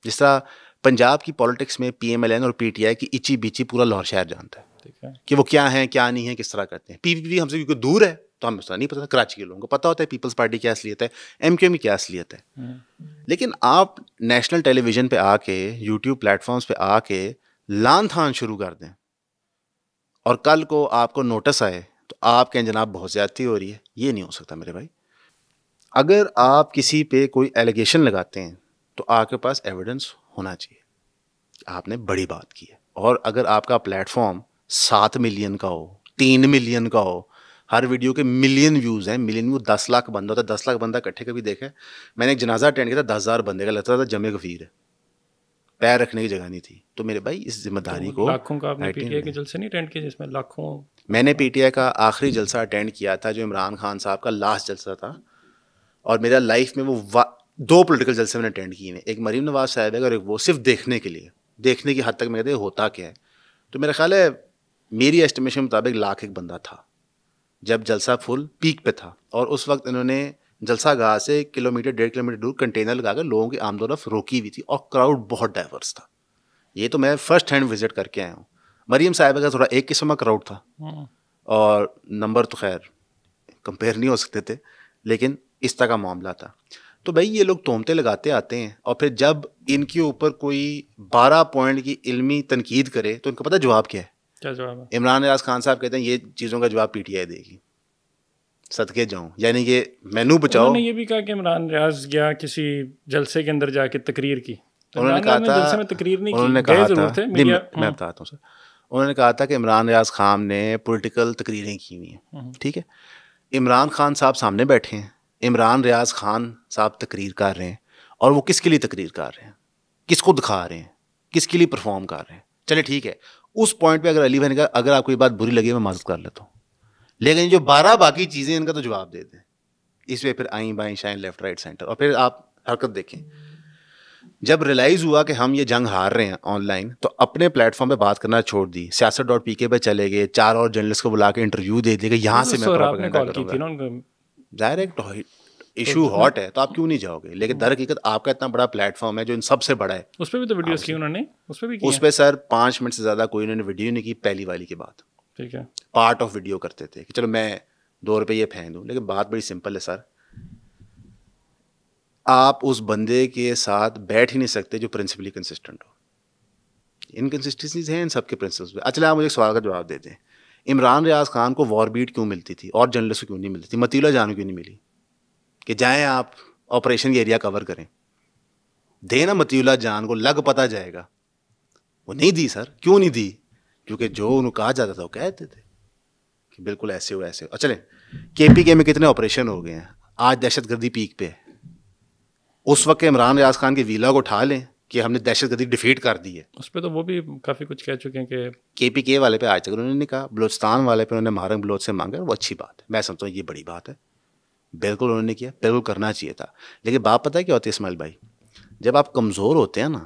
جس طرح پنجاب کی پالیٹکس میں پی ایم ایل این اور پی ٹی آئی کی اچی بیچی پورا لاہور شہر جانتا ہے کہ وہ کیا ہیں کیا نہیں ہیں، کس طرح کرتے ہیں. پی پی پی ہم سے کیونکہ دور ہے تو ہمیں نہیں پتا. کراچی کے لوگوں کو پتا ہوتا ہے پیپلز پارٹی کیا اصلیت ہے، ایم کیو ایم کی کیا اصلیت ہے. لیکن آپ نیشنل ٹیلی ویژن پہ آ کے، یوٹیوب پلیٹ فارمس پہ آ کے لان تھان شروع کر دیں اور کل کو آپ کو نوٹس آئے تو آپ کہیں جناب بہت زیادتی ہو رہی ہے. یہ نہیں ہو سکتا میرے بھائی. اگر آپ کسی پہ کوئی ایلیگیشن لگاتے ہیں تو آپ کے پاس ایویڈنس ہونا چاہیے آپ نے بڑی بات کی ہے. اور اگر آپ کا پلیٹ فارم 7 ملین کا ہو، 3 ملین کا ہو، ہر ویڈیو کے ملین ویوز ہیں، ملین ویو 10 لاکھ بندہ ہوتا ہے. 10 لاکھ بندہ اکٹھے کبھی دیکھا ہے؟ میں نے ایک جنازہ اٹینڈ کیا تھا 10,000 بندے کا، لگتا تھا جمع غفیر ہے، پیر رکھنے کی جگہ نہیں تھی. تو میرے بھائی اس ذمہ داری کو، لاکھوں کا آپ نے پی ٹی آئی کے جلسے نہیں اٹینڈ کیے جس میں لاکھوں؟ میں نے پی ٹی آئی کا آخری جلسہ اٹینڈ کیا تھا جو عمران خان صاحب کا لاسٹ جلسہ تھا، اور میرا لائف میں وہ 2 پولیٹیکل جلسے میں نے اٹینڈ کیے ہیں. ایک مریم نواز صاحب ہے اور ایک وہ صرف دیکھنے کے لیے، دیکھنے کی حد تک میں کہتے ہوتا کیا ہے. تو میرا خیال ہے میری ایسٹیمیشن کے مطابق 1,00,000 بندہ تھا جب جلسہ فل پیک پہ تھا. اور اس وقت انہوں نے جلسہ گاہ سے 1 کلومیٹر 1.5 کلومیٹر دور کنٹینر لگا کر لوگوں کی آمد و رفت روکی ہوئی تھی اور کراؤڈ بہت ڈائیورس تھا. یہ تو میں فرسٹ ہینڈ وزٹ کر کے آیا ہوں. مریم صاحبہ کا تھوڑا ایک قسم کا کراؤڈ تھا اور نمبر تو خیر کمپیئر نہیں ہو سکتے تھے، لیکن اس طرح کا معاملہ تھا. تو بھائی یہ لوگ تہمتیں لگاتے آتے ہیں اور پھر جب ان کے اوپر کوئی 12 پوائنٹ کی علمی تنقید کرے تو ان کو پتہ جواب کیا ہے؟ کیا جواب ہے؟ عمران ریاض خان صاحب کہتے ہیں یہ چیزوں کا جواب پی ٹی آئی دے گی. صدقے جاؤں، یعنی کہ مینو بچاؤ. انہوں نے یہ بھی کہا کہ عمران ریاض گیا کسی جلسے کے اندر جا کے تقریر کی. انہوں نے کہا تھا، جلسے میں تقریر نہیں انہوں نے کی، کہا گئے تھا، ضرور تھے. میں بتاتا ہوں سر، انہوں نے کہا تھا کہ عمران ریاض خان نے پولیٹیکل تقریریں کی ہوئی ہیں. ٹھیک ہے، عمران خان صاحب سامنے بیٹھے ہیں، عمران ریاض خان صاحب تقریر کر رہے ہیں، اور وہ کس کے لیے تقریر کر رہے ہیں، کس کو دکھا رہے ہیں، کس کے لیے پرفارم کر رہے ہیں. چلے ٹھیک ہے، اس پوائنٹ پہ اگر علی بھائی نے کہا اگر آپ کو یہ بات بری لگی میں معذرت کر لیتا ہوں، لیکن جو 12 باقی چیزیں ان کا تو جواب دے دیں. اس پہ پھر آئیں بائیں شائیں لیفٹ رائٹ سینٹر. اور پھر آپ حرکت دیکھیں، جب ریلائز ہوا کہ ہم یہ جنگ ہار رہے ہیں آن لائن تو اپنے پلیٹ فارم پہ بات کرنا چھوڑ دی. Siyasat.pk پہ چلے گئے، 4 اور جرنلسٹ کو بلا کے انٹرویو دے دیے کہ یہاں سے میں پروپیگنڈا کروں گا. ظاہر ہے ایشو ہاٹ ہے تو آپ کیوں نہیں جاؤ گے، لیکن در حقیقت آپ کا اتنا بڑا پلیٹ فارم ہے جو ان سب سے بڑا ہے. اس پہ بھی تو ویڈیوز کی انہوں نے، اس پہ سر 5 منٹ سے زیادہ کوئی انہوں نے ویڈیو نہیں کی. پہلی والی کی بات، ٹھیک ہے، پارٹ آف ویڈیو کرتے تھے کہ چلو میں 2 روپے یہ پھینک دوں. لیکن بات بڑی سمپل ہے سر، آپ اس بندے کے ساتھ بیٹھ ہی نہیں سکتے جو پرنسپلی کنسسٹنٹ ہو. انکنسسٹنسیز ہیں ان سب کے پرنسپلس پہ. اچھا آپ مجھے ایک سوال کا جواب دیتے ہیں، عمران ریاض خان کو وار بیٹ کیوں ملتی تھی اور جرنلسٹ کو کیوں نہیں ملتی تھی؟ متیلا جان کو کیوں نہیں ملی کہ جائیں آپ آپریشن کی ایریا کور کریں؟ دے نا متیلا جان کو، لگ پتہ جائے گا. وہ نہیں دی سر. کیوں نہیں دی؟ کیونکہ جو انہوں کہا جاتا تھا وہ کہتے تھے کہ بالکل ایسے ہو ایسے ہو. چلیں کے پی کے میں کتنے آپریشن ہو گئے ہیں، آج دہشت گردی پیک پہ ہے. اس وقت عمران ریاض خان کے ویلا کو اٹھا لیں کہ ہم نے دہشت گردی ڈیفیٹ کر دی ہے. اس پہ تو وہ بھی کافی کچھ کہہ چکے ہیں کہ کے پی کے والے پہ آج تک انہوں نے نہیں کہا. بلوچستان والے پہ انہوں نے مہارنگ بلوچ سے مانگا، وہ اچھی بات ہے، میں سمجھتا ہوں یہ بڑی بات ہے. بالکل انہوں نے کیا، بالکل کرنا چاہیے تھا. لیکن بات پتہ ہے کیا ہوتی ہے اسماعیل بھائی، جب آپ کمزور ہوتے ہیں نا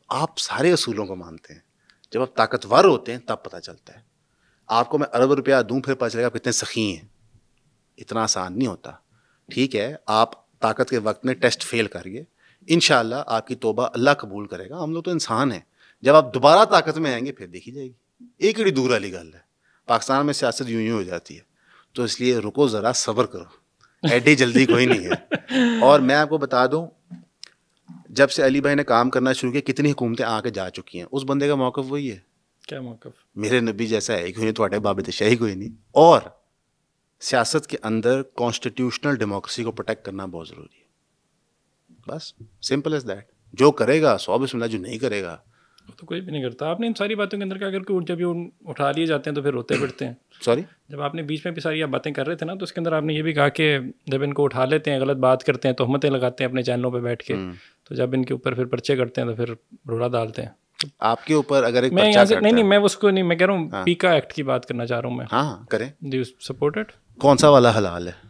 آپ سارے اصولوں کو مانتے ہیں. جب آپ طاقتور ہوتے ہیں تب پتہ چلتا ہے. آپ کو میں ارب روپیہ دوں پھر پتہ چلے گا آپ کتنے سخی ہیں. اتنا آسان نہیں ہوتا. ٹھیک ہے، آپ طاقت کے وقت میں ٹیسٹ فیل کریے، انشاءاللہ آپ کی توبہ اللہ قبول کرے گا. ہم لوگ تو انسان ہیں، جب آپ دوبارہ طاقت میں آئیں گے پھر دیکھی جائے گی. ایک بڑی دور والی گل ہے. پاکستان میں سیاست یوں ہی ہو جاتی ہے. تو اس لیے رکو ذرا، صبر کرو، ایڈی جلدی کوئی نہیں ہے. اور میں آپ کو بتا دوں، جب سے علی بھائی نے کام کرنا شروع کیا کتنی حکومتیں آ کے جا چکی ہیں. اس بندے کا موقف وہی ہے. کیا موقف؟ میرے میرے نبی جیسا ہے کوئی نہیں، تھوڑے بابت شاہی کوئی نہیں. اور سیاست کے اندر کانسٹیٹیوشنل ڈیموکریسی کو پروٹیکٹ کرنا بہت ضروری ہے. بس سمپل ایز دیٹ. جو کرے گا 100 بسم اللہ، جو نہیں کرے گا وہ تو کوئی بھی نہیں کرتا. آپ نے ان ساری باتوں کے اندر کیا اگر کوئی جب یہ اٹھا لیے جاتے ہیں تو پھر روتے پڑتے ہیں. سوری، جب آپ نے بیچ میں بھی ساری باتیں کر رہے تھے نا تو اس کے اندر آپ نے یہ بھی کہا کہ جب ان کو اٹھا لیتے ہیں، غلط بات کرتے ہیں، تہمتیں لگاتے ہیں اپنے چینلوں پہ بیٹھ کے، تو جب ان کے اوپر پھر پرچے کرتے ہیں تو پھر روڑا ڈالتے ہیں. آپ کے اوپر اگر ایک میں پرچہ یہاں سے کرتا نہیں ہے، میں اس کو نہیں، میں کہہ رہا ہوں پیکا ایکٹ کی بات کرنا چاہ رہا ہوں میں. ہاں کریں. Do you support it? کون سا والا حلال ہے؟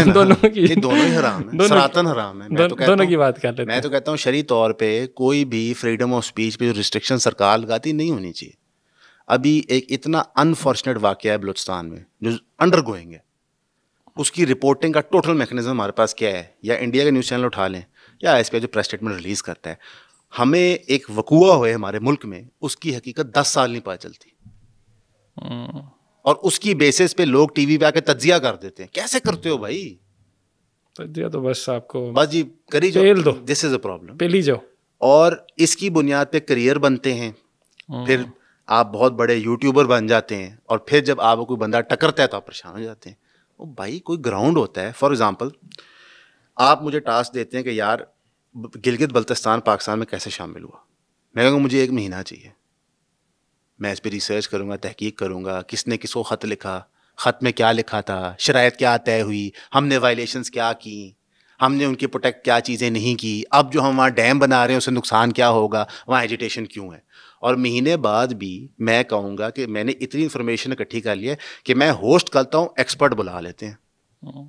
دونوں کی، دونوں ہی حرام ہے، سراتن حرام ہے. دونوں کی بات کر لیتے ہیں. میں تو کہتا ہوں شرعی طور پہ کوئی بھی فریڈم آف اسپیچ پہ جو ریسٹرکشن سرکار لگاتی نہیں ہونی چاہیے. ابھی ایک اتنا انفارچونیٹ واقعہ ہے بلوچستان میں جو انڈر گوئنگ ہے، اس کی رپورٹنگ کا ٹوٹل میکنزم ہمارے پاس کیا ہے؟ یا انڈیا کے نیوز چینل اٹھا لیں یا ایس پی جو پریس اسٹیٹمنٹ ریلیز کرتا ہے, ہمیں ایک وقوع ہوئے ہمارے ملک میں, اس کی حقیقت 10 سال نہیں پتہ چلتی, اور اس کی بیسس پہ لوگ ٹی وی پہ آ کے تجزیہ کر دیتے ہیں. کیسے کرتے ہو بھائی تجزیہ؟ تو بس آپ کو بس جی کری پیل دو, دس از اے پرابلم, پیلی جاؤ. اور اس کی بنیاد پہ کریئر بنتے ہیں, پھر آپ بہت بڑے یوٹیوبر بن جاتے ہیں, اور پھر جب آپ کو کوئی بندہ ٹکرتا ہے تو آپ پریشان ہو جاتے ہیں. وہ بھائی کوئی گراؤنڈ ہوتا ہے. فار ایگزامپل آپ مجھے ٹاسک دیتے ہیں کہ یار گلگت بلتستان پاکستان میں کیسے شامل ہوا, میں کہوں گا مجھے 1 مہینہ چاہیے, میں اس پہ ریسرچ کروں گا, تحقیق کروں گا, کس نے کس کو خط لکھا, خط میں کیا لکھا تھا, شرائط کیا طے ہوئی, ہم نے وائلیشنس کیا کی, ہم نے ان کی پروٹیکٹ کیا چیزیں نہیں کی, اب جو ہم وہاں ڈیم بنا رہے ہیں اس سے نقصان کیا ہوگا, وہاں ایجیٹیشن کیوں ہے. اور مہینے بعد بھی میں کہوں گا کہ میں نے اتنی انفارمیشن اکٹھی کر لی ہے کہ میں ہوسٹ کرتا ہوں, ایکسپرٹ بلا لیتے ہیں.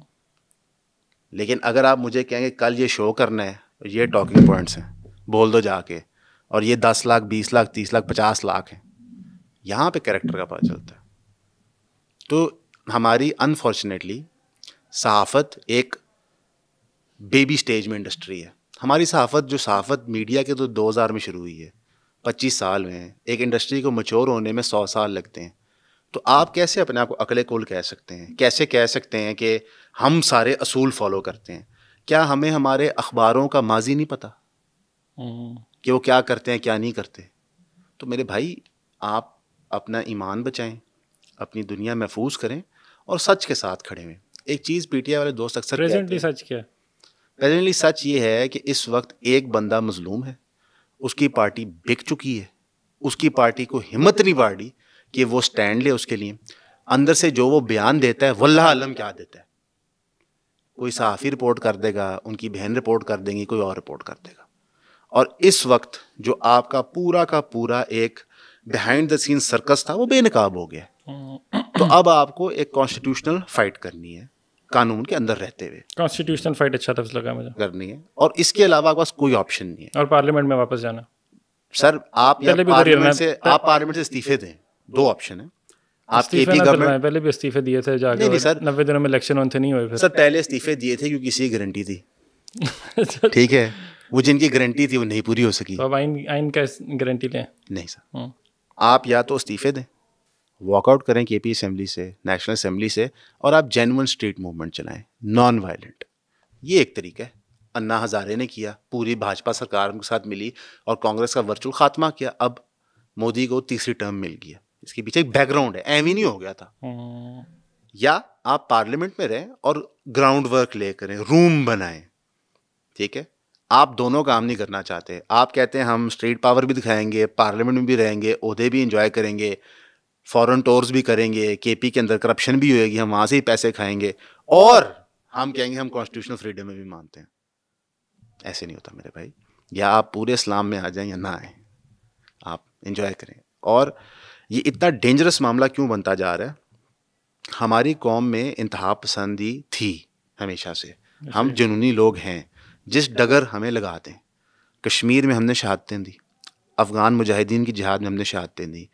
لیکن اگر آپ مجھے کہیں گے کل یہ شو کرنا ہے, یہ ٹاکنگ پوائنٹس ہیں, بول دو جا کے, اور یہ 10 لاکھ 20 لاکھ 30 لاکھ 50 لاکھ ہیں, یہاں پہ کریکٹر کا پتہ چلتا ہے. تو ہماری انفارچونیٹلی صحافت ایک بیبی سٹیج میں انڈسٹری ہے. ہماری صحافت جو صحافت میڈیا کے تو 2000 میں شروع ہوئی ہے, 25 سال ہوئے ہیں. ایک انڈسٹری کو میچور ہونے میں 100 سال لگتے ہیں. تو آپ کیسے اپنے آپ کو عقل کل کہہ سکتے ہیں, کیسے کہہ سکتے ہیں کہ ہم سارے اصول فالو کرتے ہیں؟ کیا ہمیں ہمارے اخباروں کا ماضی نہیں پتہ کہ وہ کیا کرتے ہیں کیا نہیں کرتے؟ تو میرے بھائی آپ اپنا ایمان بچائیں, اپنی دنیا محفوظ کریں, اور سچ کے ساتھ کھڑے ہوئیں. ایک چیز پی ٹی آئی والے دوست اکثر پریزنٹلی سچ کیا ہے؟ پریزنٹلی سچ یہ ہے کہ اس وقت ایک بندہ مظلوم ہے, اس کی پارٹی بک چکی ہے, اس کی پارٹی کو ہمت نہیں پڑی کہ وہ سٹینڈ لے اس کے لیے. اندر سے جو وہ بیان دیتا ہے واللہ عالم کیا دیتا ہے, کوئی صحافی رپورٹ کر دے گا, ان کی بہن رپورٹ کر دیں گی, کوئی اور رپورٹ کر دے گا. اور اس وقت جو آپ کا پورا ایک بیہائنڈ دا سین سرکس تھا وہ بے نقاب ہو گیا. تو اب آپ کو ایک کانسٹیٹیوشنل فائٹ کرنی ہے, قانون کے اندر رہتے ہوئے. کانسٹیٹیوشنل فائٹ اچھا لفظ لگا مجھے, کرنی ہے, اور اس کے علاوہ آپ کے پاس کوئی آپشن نہیں ہے. اور پارلیمنٹ میں واپس جانا. سر آپ پارلیمنٹ سے استعفے دیں, 2 آپشن ہیں. آپ کے پی گورنمنٹ پہلے بھی استعفے دیے تھے جا کے, 90 دنوں میں الیکشن ہونے تھے, نہیں ہوئے. سر پہلے استعفے دیے تھے کیونکہ کسی کی گارنٹی تھی, ٹھیک ہے, وہ جن کی گارنٹی تھی وہ نہیں پوری ہو سکی. اب آئین کا گارنٹی لیں. نہیں سر, آپ یا تو استعفے دیں, واک آؤٹ کریں کے پی اسمبلی سے, نیشنل اسمبلی سے, اور آپ جینون اسٹریٹ موومنٹ چلائیں, نان وائلنٹ. یہ ایک طریقہ ہے. انا ہزارے نے کیا, پوری بھاجپا سرکار کے ساتھ ملی اور کانگریس کا ورچوئل خاتمہ کیا. اب مودی کو تیسری ٹرم مل گیا. اس کے پیچھے ایک بیک گراؤنڈ ہے, ایویں نہیں ہو گیا تھا. یا آپ پارلیمنٹ میں رہیں اور گراؤنڈ ورک لے کریں, روم بنائیں, ٹھیک ہے. آپ دونوں کام نہیں کرنا چاہتے. آپ کہتے ہیں ہم اسٹریٹ پاور بھی دکھائیں گے, پارلیمنٹ میں بھی رہیں گے, عہدے بھی انجوائے کریں گے, فورن ٹورز بھی کریں گے, کے پی کے اندر کرپشن بھی ہوئے گی, ہم وہاں سے ہی پیسے کھائیں گے, اور ہم کہیں گے ہم کانسٹیٹیوشنل فریڈم میں بھی مانتے ہیں. ایسے نہیں ہوتا میرے بھائی. یا آپ پورے اسلام میں آ جائیں یا نہ آئیں, آپ انجوائے کریں. اور یہ اتنا ڈینجرس معاملہ کیوں بنتا جا رہا ہے؟ ہماری قوم میں انتہا پسندی تھی ہمیشہ سے, ہم جنونی لوگ ہیں. جس ڈگر ہمیں لگا دیں, کشمیر میں ہم نے شہادتیں دی, افغان مجاہدین کی جہاد میں ہم نے شہادتیں دی,